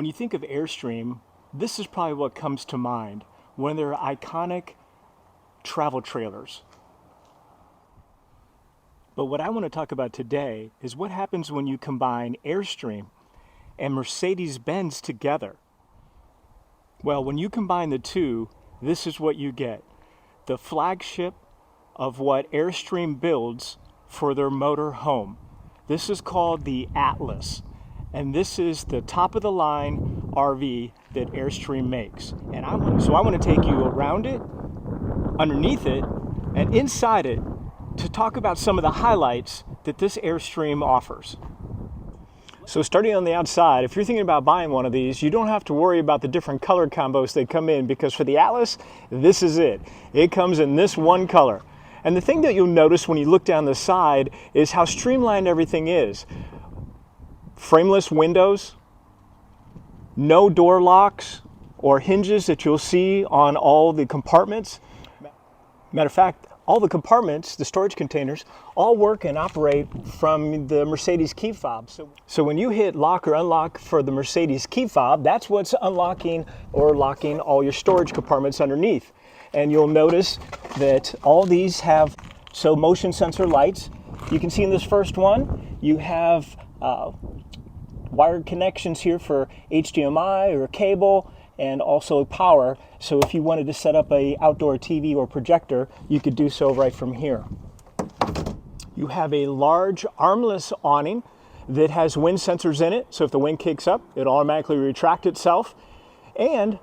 When you think of Airstream, this is probably what comes to mind, one of their iconic travel trailers. But what I want to talk about today is what happens when you combine Airstream and Mercedes-Benz together. Well, when you combine the two, this is what you get. The flagship of what Airstream builds for their motor home. This is called the Atlas. And this is the top of the line RV that Airstream makes. And I want to take you around it, underneath it, and inside it to talk about some of the highlights that this Airstream offers. So starting on the outside, if you're thinking about buying one of these, you don't have to worry about the different color combos that come in, because for the Atlas, this is it. It comes in this one color. And the thing that you'll notice when you look down the side is how streamlined everything is. Frameless windows, no door locks or hinges that you'll see on all the compartments. Matter of fact, all the compartments, the storage containers, all work and operate from the Mercedes key fob. So when you hit lock or unlock for the Mercedes key fob, that's what's unlocking or locking all your storage compartments underneath. And you'll notice that all these have motion sensor lights. You can see in this first one, you have wired connections here for HDMI or cable, and also power. So if you wanted to set up an outdoor TV or projector, you could do so right from here. You have a large armless awning that has wind sensors in it. So if the wind kicks up, it automatically retract itself. And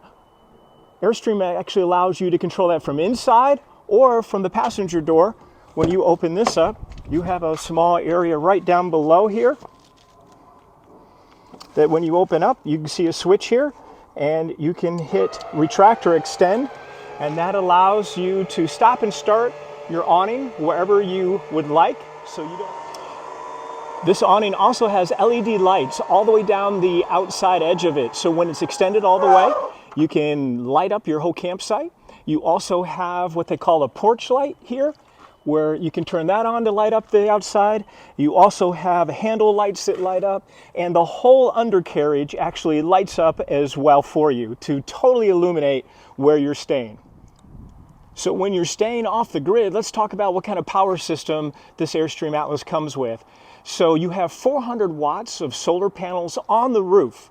Airstream actually allows you to control that from inside or from the passenger door. When you open this up, you have a small area right down below here that when you open up, you can see a switch here, and you can hit retract or extend, and that allows you to stop and start your awning wherever you would like. This awning also has LED lights all the way down the outside edge of it. So when it's extended all the way, you can light up your whole campsite. You also have what they call a porch light here, where you can turn that on to light up the outside. You also have handle lights that light up, and the whole undercarriage actually lights up as well for you to totally illuminate where you're staying. So when you're staying off the grid, let's talk about what kind of power system this Airstream Atlas comes with. So you have 400 watts of solar panels on the roof.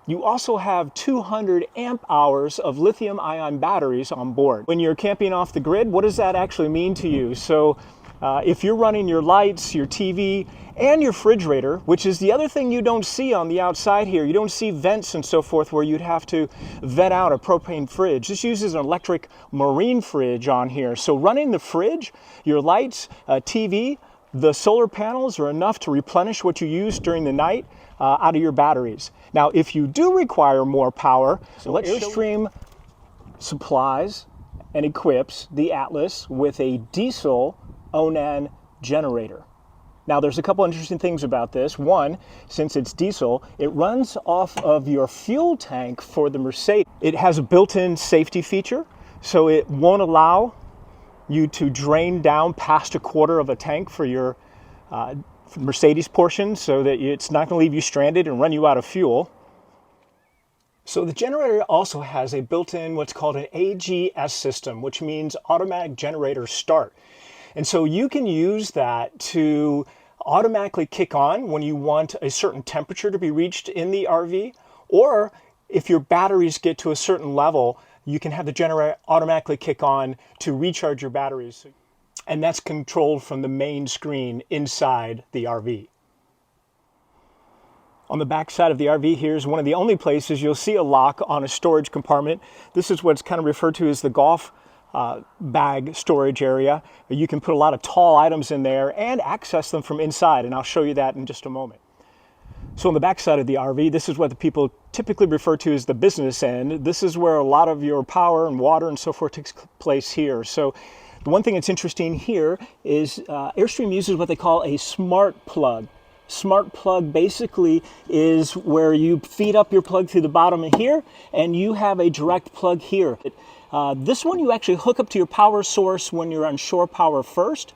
You also have 200 amp hours of lithium-ion batteries on board. When you're camping off the grid, what does that actually mean to you? So if you're running your lights, your TV, and your refrigerator, which is the other thing you don't see on the outside here, you don't see vents and so forth where you'd have to vent out a propane fridge. This uses an electric marine fridge on here. So running the fridge, your lights, TV, the solar panels are enough to replenish what you use during the night out of your batteries. Now, if you do require more power, Airstream supplies and equips the Atlas with a diesel awning generator. Now, there's a couple interesting things about this. One, since it's diesel, it runs off of your fuel tank for the Mercedes. It has a built-in safety feature, so it won't allow you to drain down past a quarter of a tank for your Mercedes portion, so that it's not going to leave you stranded and run you out of fuel. So the generator also has a built-in what's called an AGS system, which means automatic generator start. And so you can use that to automatically kick on when you want a certain temperature to be reached in the RV, or if your batteries get to a certain level, you can have the generator automatically kick on to recharge your batteries. And that's controlled from the main screen inside the RV. On the back side of the RV here is one of the only places you'll see a lock on a storage compartment. This is what's kind of referred to as the golf bag storage area. You can put a lot of tall items in there and access them from inside, and I'll show you that in just a moment. So on the back side of the RV, this is what the people typically refer to as the business end. This is where a lot of your power and water and so forth takes place here. So the one thing that's interesting here is Airstream uses what they call a smart plug. Smart plug basically is where you feed up your plug through the bottom of here, and you have a direct plug here. This one you actually hook up to your power source when you're on shore power first.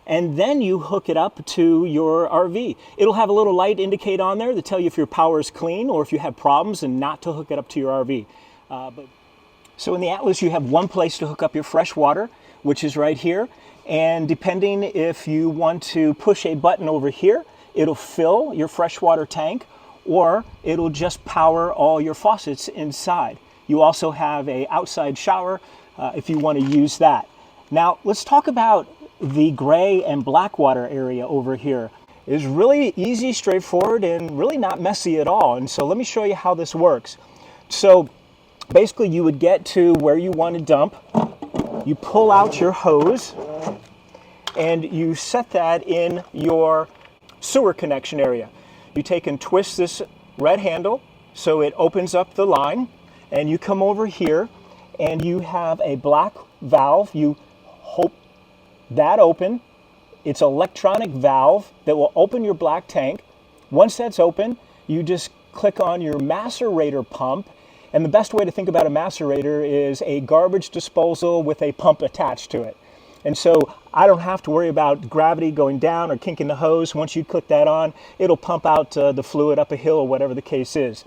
and then you hook it up to your RV. It'll have a little light indicate on there to tell you if your power is clean or if you have problems and not to hook it up to your RV. So in the Atlas, you have one place to hook up your fresh water, which is right here. And depending if you want to push a button over here, it'll fill your freshwater tank, or it'll just power all your faucets inside. You also have an outside shower if you want to use that. Now, let's talk about the gray and black water area over here. It's really easy, straightforward, and really not messy at all. And so let me show you how this works. So basically, you would get to where you want to dump. You pull out your hose, and you set that in your sewer connection area. You take and twist this red handle so it opens up the line, and you come over here and you have a black valve. You hope that open. It's an electronic valve that will open your black tank. Once that's open, you just click on your macerator pump. And the best way to think about a macerator is a garbage disposal with a pump attached to it. And so I don't have to worry about gravity going down or kinking the hose. Once you click that on, it'll pump out the fluid up a hill or whatever the case is.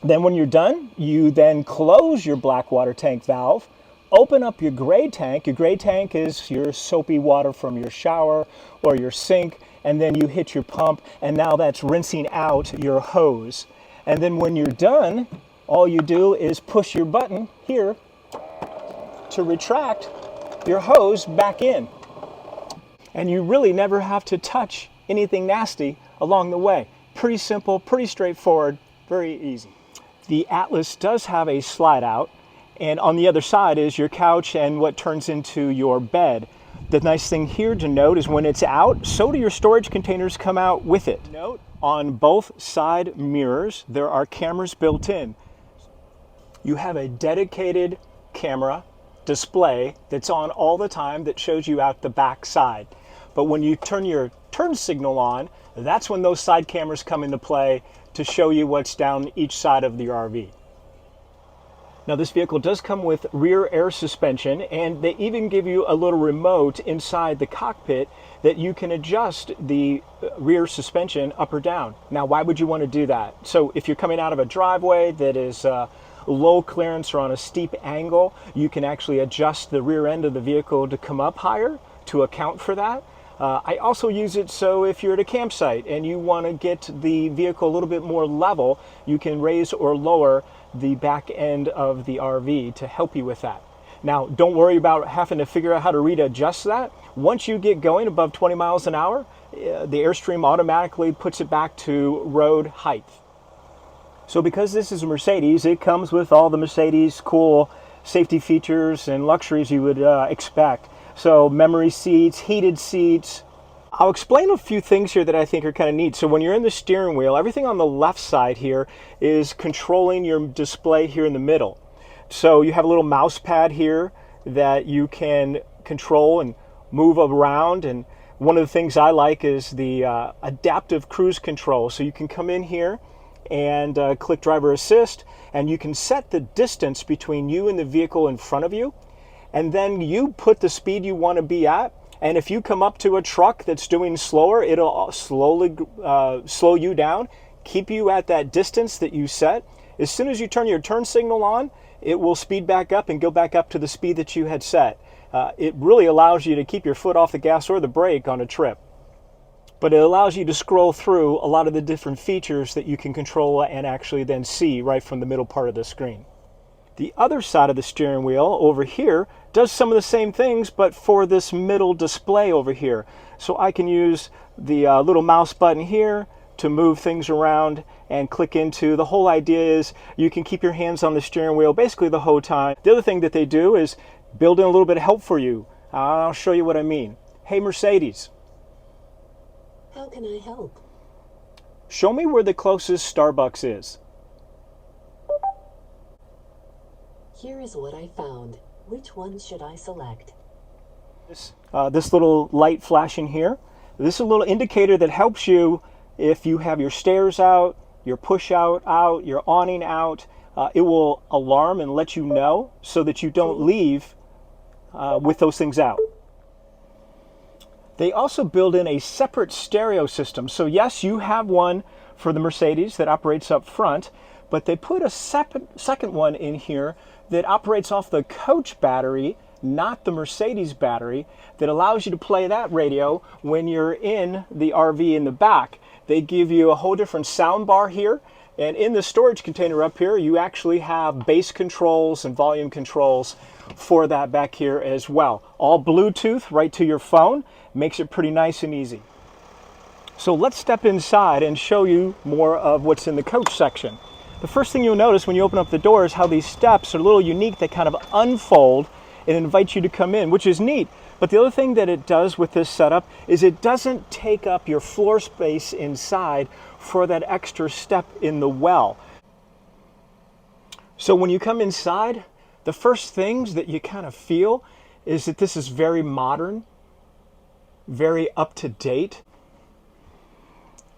Then when you're done, you then close your black water tank valve, open up your gray tank. Your gray tank is your soapy water from your shower or your sink, and then you hit your pump, and now that's rinsing out your hose. And then when you're done, all you do is push your button here to retract your hose back in. And you really never have to touch anything nasty along the way. Pretty simple, pretty straightforward, very easy. The Atlas does have a slide out, and on the other side is your couch and what turns into your bed. The nice thing here to note is when it's out, so do your storage containers come out with it. Note, on both side mirrors, there are cameras built in. You have a dedicated camera display that's on all the time that shows you out the back side. But when you turn your turn signal on, that's when those side cameras come into play to show you what's down each side of the RV. Now this vehicle does come with rear air suspension, and they even give you a little remote inside the cockpit that you can adjust the rear suspension up or down. Now why would you want to do that? So if you're coming out of a driveway that is low clearance or on a steep angle, you can actually adjust the rear end of the vehicle to come up higher to account for that. I also use it so if you're at a campsite and you want to get the vehicle a little bit more level, you can raise or lower the back end of the RV to help you with that. Now, don't worry about having to figure out how to readjust that. Once you get going above 20 miles an hour, the Airstream automatically puts it back to road height. So because this is a Mercedes, it comes with all the Mercedes cool safety features and luxuries you would expect. So memory seats, heated seats. I'll explain a few things here that I think are kind of neat. So when you're in the steering wheel, everything on the left side here is controlling your display here in the middle. So you have a little mouse pad here that you can control and move around. And one of the things I like is the adaptive cruise control. So you can come in here and click driver assist, and you can set the distance between you and the vehicle in front of you. And then you put the speed you want to be at. And if you come up to a truck that's doing slower, it'll slowly slow you down, keep you at that distance that you set. As soon as you turn your turn signal on, it will speed back up and go back up to the speed that you had set. It really allows you to keep your foot off the gas or the brake on a trip. But it allows you to scroll through a lot of the different features that you can control and actually then see right from the middle part of the screen. The other side of the steering wheel over here does some of the same things, but for this middle display over here. So I can use the little mouse button here to move things around and click into. The whole idea is you can keep your hands on the steering wheel basically the whole time. The other thing that they do is build in a little bit of help for you. I'll show you what I mean. Hey Mercedes. How can I help? Show me where the closest Starbucks is. Here is what I found. Which one should I select? This little light flashing here. This is a little indicator that helps you if you have your stairs out, your push out, your awning out. It will alarm and let you know so that you don't leave with those things out. They also build in a separate stereo system. So yes, you have one for the Mercedes that operates up front, but they put a second one in here that operates off the coach battery, not the Mercedes battery, that allows you to play that radio when you're in the RV in the back. They give you a whole different sound bar here, and in the storage container up here, you actually have bass controls and volume controls for that back here as well. All Bluetooth right to your phone, makes it pretty nice and easy. So let's step inside and show you more of what's in the coach section. The first thing you'll notice when you open up the door is how these steps are a little unique. They kind of unfold and invite you to come in, which is neat. But the other thing that it does with this setup is it doesn't take up your floor space inside for that extra step in the well. So when you come inside, the first things that you kind of feel is that this is very modern, very up to date.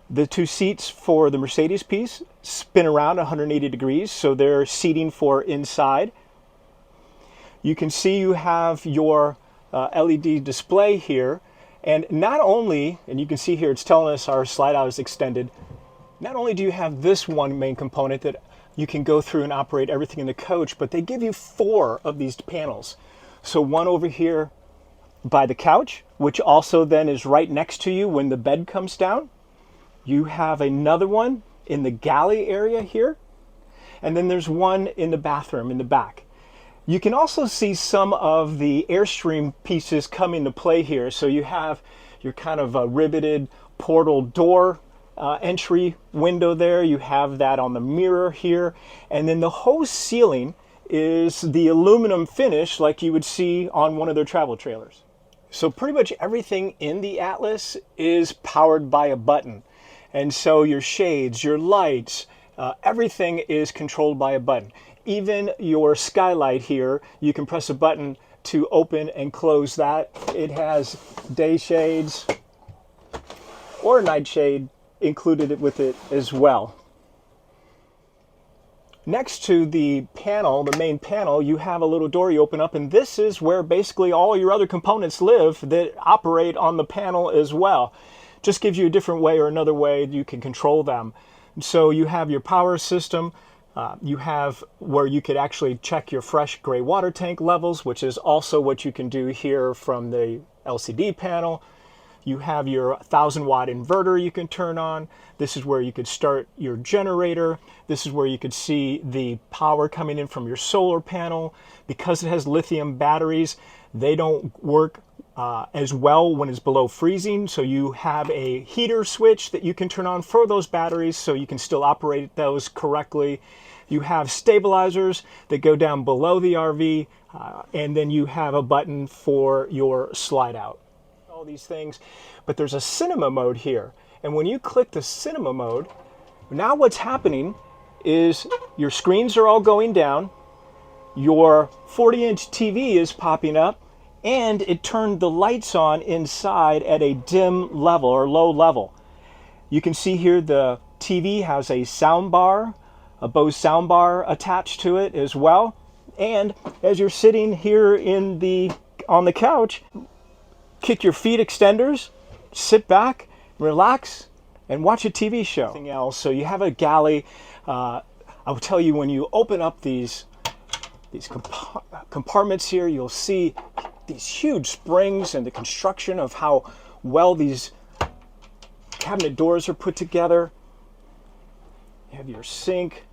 The two seats for the Mercedes piece spin around 180 degrees, so they're seating for inside. You can see you have your LED display here, and not only, and you can see here it's telling us our slide out is extended, not only do you have this one main component that you can go through and operate everything in the coach, but they give you 4 of these panels. So one over here by the couch, which also then is right next to you when the bed comes down. You have another one in the galley area here, and then there's one in the bathroom in the back. You can also see some of the Airstream pieces come into play here. So you have your kind of riveted portal door entry window there. You have that on the mirror here, and then the whole ceiling is the aluminum finish like you would see on one of their travel trailers. So pretty much everything in the Atlas is powered by a button. And so your shades, your lights, everything is controlled by a button. Even your skylight here, you can press a button to open and close that. It has day shades or night shade included with it as well. Next to the panel, the main panel, you have a little door you open up, and this is where basically all your other components live that operate on the panel as well. Just gives you a different way or another way you can control them. So you have your power system. You have where you could actually check your fresh gray water tank levels, which is also what you can do here from the LCD panel. You have your 1,000-watt inverter you can turn on. This is where you could start your generator. This is where you could see the power coming in from your solar panel. Because it has lithium batteries, they don't work as well when it's below freezing. So you have a heater switch that you can turn on for those batteries so you can still operate those correctly. You have stabilizers that go down below the RV, and then you have a button for your slide out. All these things, but there's a cinema mode here, and when you click the cinema mode, now what's happening is your screens are all going down, your 40-inch TV is popping up, and it turned the lights on inside at a dim level or low level. You can see here the TV has a sound bar, a Bose sound bar attached to it as well, and as you're sitting here on the couch, kick your feet extenders, sit back, relax, and watch a TV show. Anything else. So you have a galley. I will tell you, when you open up these compartments here, you'll see these huge springs and the construction of how well these cabinet doors are put together. You have your sink,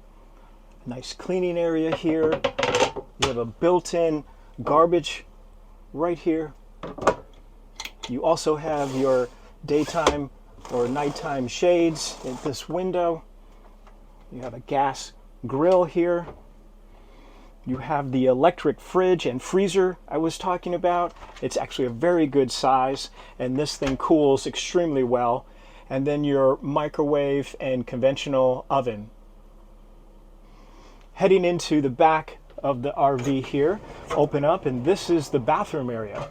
nice cleaning area here. You have a built-in garbage right here. You also have your daytime or nighttime shades in this window. You have a gas grill here. You have the electric fridge and freezer I was talking about. It's actually a very good size, and this thing cools extremely well. And then your microwave and conventional oven. Heading into the back of the RV here, open up, and this is the bathroom area.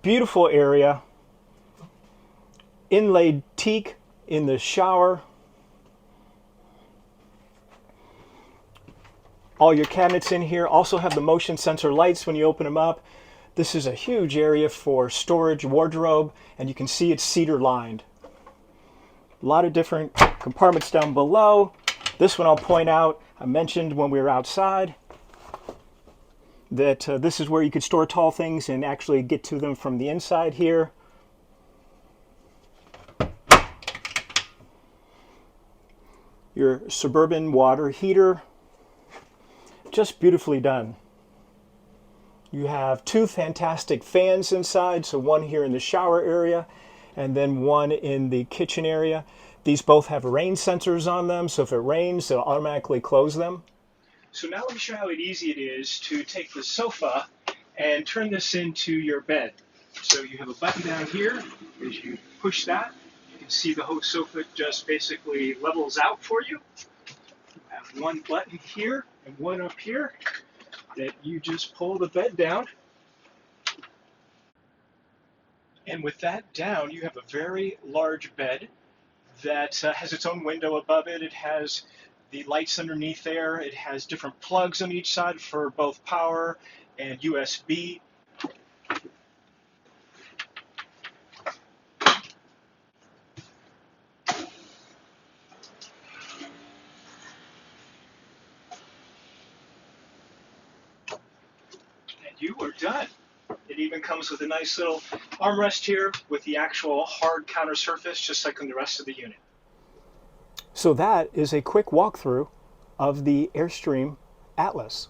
Beautiful area, inlaid teak in the shower. All your cabinets in here also have the motion sensor lights when you open them up. This is a huge area for storage, wardrobe, and you can see it's cedar lined. A lot of different compartments down below. This one I'll point out, I mentioned when we were outside that this is where you could store tall things and actually get to them from the inside here. Your Suburban water heater, just beautifully done. You have two fantastic fans inside, so one here in the shower area and then one in the kitchen area. These both have rain sensors on them, so if it rains, they'll automatically close them. So now let me show you how easy it is to take the sofa and turn this into your bed. So you have a button down here. As you push that, you can see the whole sofa just basically levels out for you. You have one button here and one up here that you just pull the bed down. And with that down, you have a very large bed that has its own window above it. It has the lights underneath there. It has different plugs on each side for both power and USB. And you are done. It even comes with a nice little armrest here with the actual hard counter surface, just like on the rest of the unit. So that is a quick walkthrough of the Airstream Atlas.